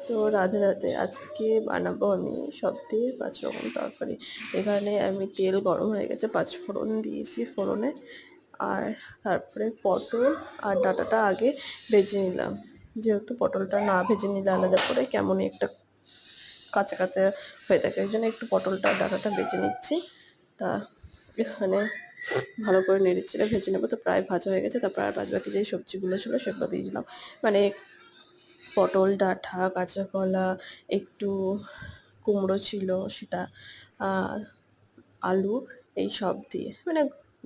তো রাধে রাধে, আজকে বানাবো আমি সব দিয়ে 5 রকম তরকারি। এখানে আমি তেল গরম হয়ে গেছে, 5 ফোড়ন দিয়েছি ফোড়নে, আর তারপরে পটল আর ডাঁটাটা আগে ভেজে নিলাম। যেহেতু পটলটা না ভেজে নিলে আলাদা করে কেমন একটা কাঁচা কাঁচা হয়ে থাকে, ওই জন্য একটু পটলটা আর ডাঁটাটা ভেজে নিচ্ছি। তা এখানে ভালো করে নেড়ে চেড়ে ভেজে নেবো। তো প্রায় ভাজা হয়ে গেছে, তারপর আর বাদবাকি যেই সবজিগুলো ছিল সেগুলো দিয়ে দিলাম, মানে পটল, ডাঁটা, কাঁচা কলা, একটু কুমড়ো ছিল সেটা, আলু, এই সব দিয়ে, মানে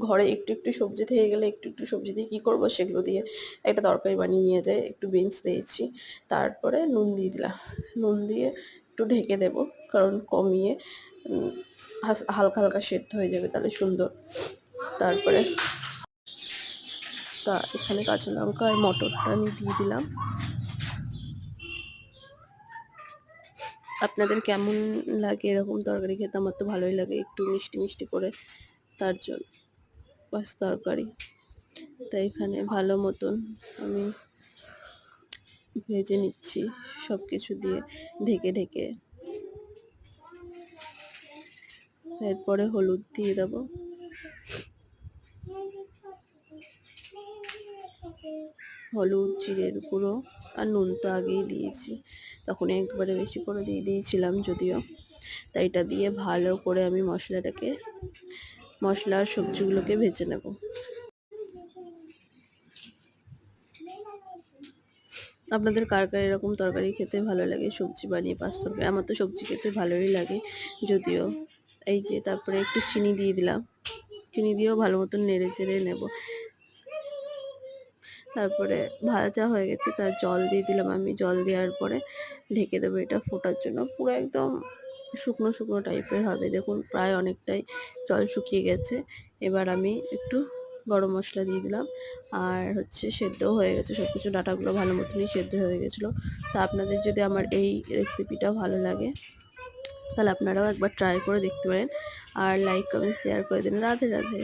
ঘরে একটু একটু সবজি থেকে গেলে একটু একটু সবজি দিয়ে কী করবো, সেগুলো দিয়ে একটা তরকারি বানিয়ে নিয়ে যায়। একটু বিনস দিয়েছি, তারপরে নুন দিয়ে দিলাম। নুন দিয়ে একটু ঢেকে দেবো, কারণ কমিয়ে হালকা হালকা সেদ্ধ হয়ে যাবে, তাহলে সুন্দর। তারপরে এখানে কাঁচা লঙ্কা আর মটরটা আমি দিয়ে দিলাম। আপনাদের কেমন লাগে এরকম তরকারি খেতে? আমার তো ভালোই লাগে, একটু মিষ্টি মিষ্টি করে, তার জন্য বাস তরকারি। তাই এখানে ভালো মতন আমি ভেজে নিচ্ছি সব কিছু দিয়ে ঢেকে ঢেকে। এরপরে হলুদ দিয়ে দেবো, হলুদ, জিরের গুঁড়ো আর নুন তো আগেই দিয়েছি, তখন একবারে বেশি করে দিয়ে দিয়েছিলাম যদিও। তাই এটা দিয়ে ভালো করে আমি মশলা আর সবজিগুলোকে ভেজে নেব। আপনাদের কার কার এরকম তরকারি খেতে ভালো লাগে, সবজি বানিয়ে 5 তরকারি? আমার তো সবজি খেতে ভালোই লাগে যদিও। এই যে তারপরে একটু চিনি দিয়ে দিলাম, চিনি দিয়েও ভালো মতন নেড়ে চেড়ে নেব। তারপরে ভাজা হয়ে গেছে, তার জল দিয়ে দিলাম আমি। জল দেওয়ার পরে ঢেকে দেবো এটা ফোটার জন্য। পুরো একদম শুকনো শুকনো টাইপের হবে, দেখুন প্রায় অনেকটাই জল শুকিয়ে গেছে। এবার আমি একটু গরম মশলা দিয়ে দিলাম, আর সেদ্ধও হয়ে গেছে সব কিছু, ডাঁটাগুলো ভালো মতনই সেদ্ধ হয়ে গেছিলো। তা আপনাদের যদি আমার এই রেসিপিটা ভালো লাগে তাহলে আপনারাও একবার ট্রাই করে দেখতে পারেন, আর লাইক কমেন্ট শেয়ার করে দিন। রাধে রাধে।